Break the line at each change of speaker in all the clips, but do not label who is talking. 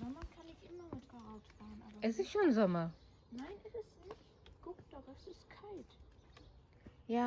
Sommer kann ich immer mit Fahrrad fahren, aber
Es ist schon Sommer.
nein, ist es nicht. Guck doch, es ist kalt.
Ja,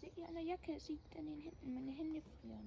Seht ihr an der Jacke? Es sieht an den Händen. Meine Hände frieren.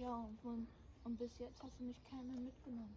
Ja, und bis jetzt hast du mich keiner mitgenommen.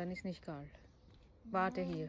dann ist nicht kalt. Warte hier.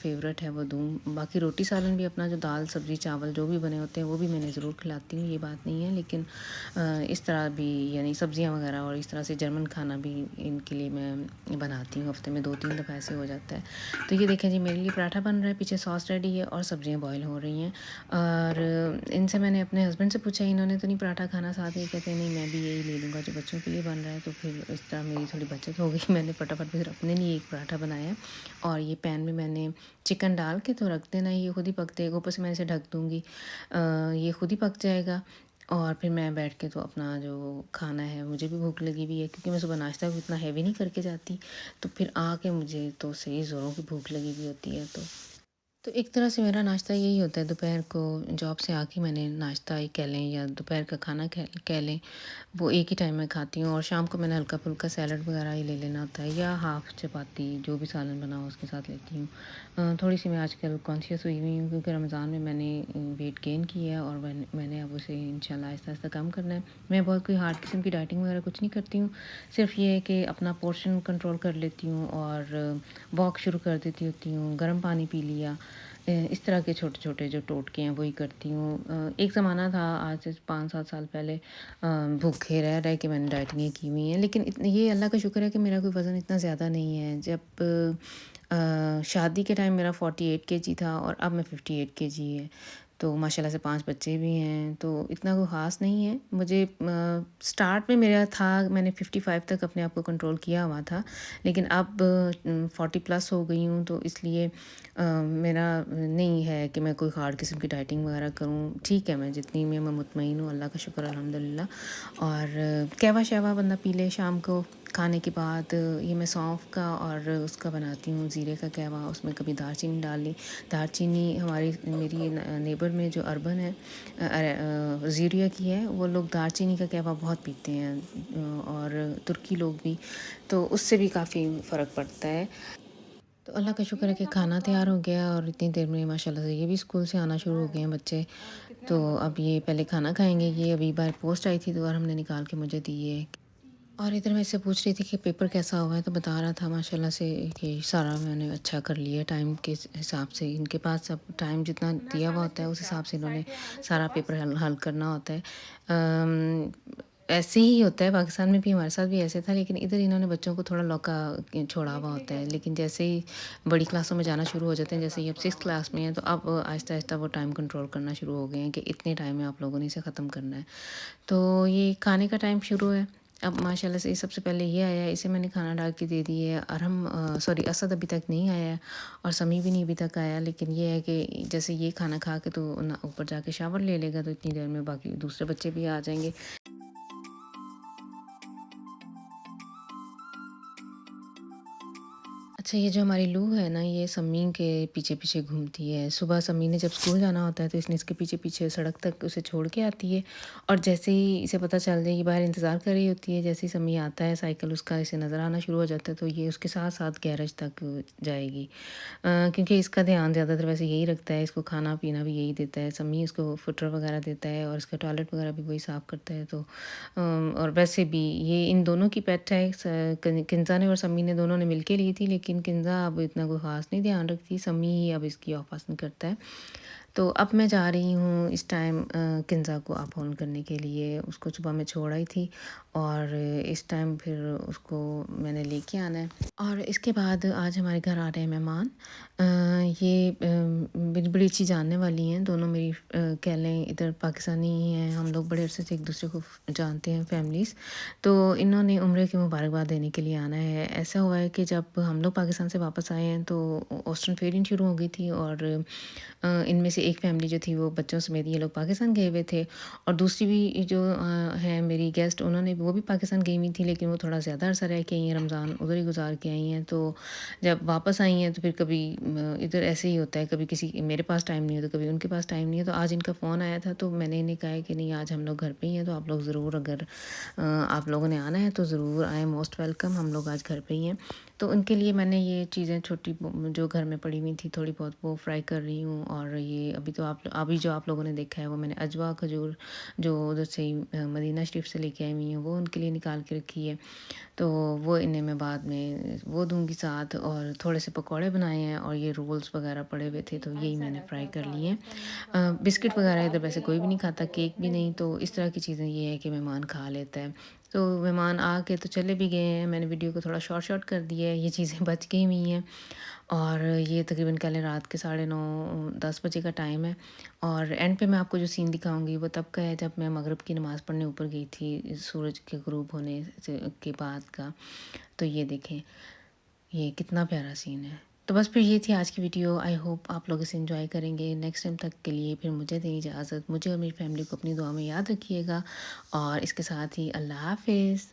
Favourite ہے وہ دوں. باقی روٹی سالن بھی اپنا جو دال سبزی چاول جو بھی بنے ہوتے ہیں وہ بھی میں نے ضرور کھلاتی ہوں, یہ بات نہیں ہے, لیکن اس طرح بھی یعنی سبزیاں وغیرہ اور اس طرح سے جرمن کھانا بھی ان کے لیے میں بناتی ہوں, ہفتے میں 2-3 دفعہ ایسے ہو جاتا ہے. تو یہ دیکھیں جی میرے لیے پراٹھا بن رہا ہے, پیچھے سوس ریڈی ہے اور سبزیاں بوائل ہو رہی ہیں. اور ان سے میں نے اپنے ہسبینڈ سے پوچھا, انہوں نے تو نہیں پراٹھا کھانا ساتھ میں, کہتے ہیں نہیں میں بھی یہی لے لوں گا جو بچوں کے لیے بن رہا ہے. تو پھر اس طرح میری تھوڑی بچت ہو گئی, میں نے فٹافٹ پھر اپنے لیے ایک پراٹھا بنایا. اور یہ پین میں میں نے چکن ڈال کے تو رکھ دینا, یہ خود ہی پکتے گا, اوپر سے میں اسے ڈھک دوں گی, یہ خود ہی پک جائے گا. اور پھر میں بیٹھ کے تو اپنا جو کھانا ہے, مجھے بھی بھوک لگی ہوئی ہے کیونکہ میں صبح ناشتہ بھی اتنا ہیوی نہیں کر کے جاتی, تو پھر آ کے مجھے تو صحیح زوروں کی بھوک لگی ہوئی ہوتی ہے. تو ایک طرح سے میرا ناشتہ یہی ہوتا ہے, دوپہر کو جاب سے آ کے میں نے ناشتہ ہی کہہ لیں یا دوپہر کا کھانا کہہ لیں, وہ ایک ہی ٹائم میں کھاتی ہوں. اور شام کو میں نے ہلکا پھلکا سیلڈ وغیرہ ہی لے لینا ہوتا ہے, یا ہاف چپاتی جو بھی سالن بنا ہو اس کے ساتھ لیتی ہوں. تھوڑی سی میں آج کل کانشیس ہوئی ہوئی ہوں کیونکہ رمضان میں میں نے ویٹ گین کیا ہے, اور میں نے اب اسے انشاءاللہ آہستہ آہستہ کم کرنا ہے. میں بہت کوئی ہارڈ قسم کی ڈائٹنگ وغیرہ کچھ نہیں کرتی ہوں, صرف یہ ہے کہ اپنا پورشن کنٹرول کر لیتی ہوں اور واک شروع کر دیتی ہوتی ہوں, گرم پانی پی لیا, اس طرح کے چھوٹے چھوٹے جو ٹوٹکے ہیں وہی کرتی ہوں. ایک زمانہ تھا آج سے 5-7 سال پہلے بھوکے رہ کے میں نے ڈائٹنگیں کی ہوئی ہیں, لیکن یہ اللہ کا شکر ہے کہ میرا کوئی وزن اتنا زیادہ نہیں ہے. جب شادی کے ٹائم میرا 48 kg تھا اور اب میں 58 kg ہے, تو ماشاءاللہ سے 5 بچے بھی ہیں, تو اتنا کوئی خاص نہیں ہے. مجھے سٹارٹ میں میرا تھا, میں نے 55 تک اپنے آپ کو کنٹرول کیا ہوا تھا, لیکن اب 40+ ہو گئی ہوں, تو اس لیے میرا نہیں ہے کہ میں کوئی ہارڈ قسم کی ڈائٹنگ وغیرہ کروں. ٹھیک ہے, میں جتنی میں مطمئن ہوں, اللہ کا شکر الحمدللہ. اور قہوہ شہوہ بندہ پی لے شام کو کھانے کے بعد, یہ میں سونف کا اور اس کا بناتی ہوں زیرے کا قہوہ, اس میں کبھی دار چینی ڈال لی. دار چینی میری نیبر میں جو اربن ہے زیریا کی ہے, وہ لوگ دار چینی کا قہوہ بہت پیتے ہیں, اور ترکی لوگ بھی, تو اس سے بھی کافی فرق پڑتا ہے. تو اللہ کا شکر ہے کہ کھانا تیار ہو گیا, اور اتنی دیر میں ماشاءاللہ سے یہ بھی اسکول سے آنا شروع ہو گئے ہیں بچے. تو اب یہ پہلے کھانا کھائیں گے. یہ ابھی بار پوسٹ آئی تھی تو اور ہم نے نکال کے مجھے دی ہے. اور ادھر میں اس سے پوچھ رہی تھی کہ پیپر کیسا ہوا ہے, تو بتا رہا تھا ماشاءاللہ سے کہ سارا میں نے اچھا کر لیا ٹائم کے حساب سے. ان کے پاس اب ٹائم جتنا دیا ہوا ہوتا ہے اس حساب سے انہوں نے سارا پیپر حل کرنا ہوتا ہے. ایسے ہی ہوتا ہے پاکستان میں بھی, ہمارے ساتھ بھی ایسے تھا, لیکن ادھر انہوں نے بچوں کو تھوڑا لوکا چھوڑا ہوا ہوتا ہے. لیکن جیسے ہی بڑی کلاسوں میں جانا شروع ہو جاتے ہیں, جیسے یہ اب 6 کلاس میں ہیں, تو اب آہستہ آہستہ وہ ٹائم کنٹرول کرنا شروع ہو گئے ہیں کہ اتنے ٹائم میں آپ لوگوں نے اسے ختم کرنا ہے. تو یہ کھانے کا ٹائم شروع ہے اب ماشاءاللہ سے. سب سے پہلے یہ آیا ہے, اسے میں نے کھانا ڈال کے دے دی ہے. اسد ابھی تک نہیں آیا ہے, اور سمی بھی نہیں ابھی تک آیا, لیکن یہ ہے کہ جیسے یہ کھانا کھا کے تو اوپر جا کے شاور لے لے گا, تو اتنی دیر میں باقی دوسرے بچے بھی آ جائیں گے. اچھا, یہ جو ہماری لو ہے نا, یہ سمی کے پیچھے پیچھے گھومتی ہے. صبح سمی نے جب اسکول جانا ہوتا ہے تو اس نے اس کے پیچھے پیچھے سڑک تک اسے چھوڑ کے آتی ہے, اور جیسے ہی اسے پتہ چل جائے, یہ باہر انتظار کر رہی ہوتی ہے, جیسے ہی سمی آتا ہے سائیکل اس کا اسے نظر آنا شروع ہو جاتا ہے, تو یہ اس کے ساتھ ساتھ گیرج تک جائے گی, کیونکہ اس کا دھیان زیادہ تر ویسے یہی رکھتا ہے. اس کو کھانا پینا بھی یہی دیتا ہے, سمی اس کو فٹر وغیرہ دیتا ہے, اور اس کا ٹوائلٹ وغیرہ بھی وہی صاف کرتا ہے. تو اور ویسے بھی یہ ان دونوں کی پیٹ ہے, کنزا نے اور سمی نے دونوں نے مل کے لی تھی, لیکن کنزا اب اتنا کوئی خاص نہیں دھیان رکھتی, سمی ہی اب اس کی آف پسند کرتا ہے. تو اب میں جا رہی ہوں اس ٹائم کنزا کو اپ ہولڈ کرنے کے لیے. اس کو صبح میں چھوڑ آئی تھی, اور اس ٹائم پھر اس کو میں نے لے کے آنا ہے. اور اس کے بعد آج ہمارے گھر آ رہے ہیں مہمان. یہ بڑی اچھی جاننے والی ہیں دونوں میری, کہہ لیں ادھر پاکستانی ہی ہیں, ہم لوگ بڑے عرصے سے ایک دوسرے کو جانتے ہیں فیملیز. تو انہوں نے عمرے کی مبارکباد دینے کے لیے آنا ہے. ایسا ہوا ہے کہ جب ہم لوگ پاکستان سے واپس آئے ہیں تو اوسٹرن فیرین شروع ہو گئی تھی, اور ان میں سے ایک فیملی جو تھی وہ بچوں سمیت یہ لوگ پاکستان گئے ہوئے تھے, اور دوسری بھی جو ہیں میری گیسٹ, انہوں نے وہ بھی پاکستان گئی ہوئی تھی, لیکن وہ تھوڑا زیادہ عرصہ رہ کے آئی ہیں, رمضان ادھر ہی گزار کے آئی ہیں. تو جب واپس آئی ہیں تو پھر کبھی ادھر ایسے ہی ہوتا ہے, کبھی کسی میرے پاس ٹائم نہیں ہے تو کبھی ان کے پاس ٹائم نہیں ہے. تو آج ان کا فون آیا تھا, تو میں نے انہیں کہا ہے کہ نہیں آج ہم لوگ گھر پہ ہی ہیں, تو آپ لوگ ضرور, اگر آپ لوگوں نے آنا ہے تو ضرور آئیں, موسٹ ویلکم, ہم لوگ آج گھر پہ ہی ہیں. تو ان کے لیے میں نے یہ چیزیں چھوٹی جو گھر میں پڑی ہوئی تھی تھوڑی بہت وہ فرائی کر رہی ہوں. اور یہ ابھی جو آپ لوگوں نے دیکھا ہے وہ میں نے اجوا کھجور جو ادھر سے مدینہ شریف سے لے کے آئی ہوئی ہوں وہ ان کے لیے نکال کے رکھی ہے. تو وہ انہیں میں بعد میں وہ دوں گی ساتھ. اور تھوڑے سے پکوڑے بنائے ہیں اور یہ رولز وغیرہ پڑے ہوئے تھے تو یہی میں نے فرائی کر لیے ہیں. بسکٹ وغیرہ ادھر ویسے کوئی بھی نہیں کھاتا, کیک بھی نہیں, تو اس طرح کی چیزیں یہ ہے کہ مہمان کھا لیتا ہے. تو مہمان آ کے تو چلے بھی گئے ہیں, میں نے ویڈیو کو تھوڑا شارٹ کر دیا ہے, یہ چیزیں بچ گئی ہوئی ہیں. اور یہ تقریباً کہہ لیں رات کے 9:30 10 بجے کا ٹائم ہے. اور اینڈ پہ میں آپ کو جو سین دکھاؤں گی وہ تب کا ہے جب میں مغرب کی نماز پڑھنے اوپر گئی تھی سورج کے غروب ہونے کے بعد کا. تو یہ دیکھیں یہ کتنا پیارا سین ہے. تو بس پھر یہ تھی آج کی ویڈیو. آئی ہوپ آپ لوگ اسے انجوائے کریں گے. نیکسٹ ٹائم تک کے لیے پھر مجھے دیں اجازت. مجھے اور میری فیملی کو اپنی دعا میں یاد رکھیے گا. اور اس کے ساتھ ہی اللہ حافظ.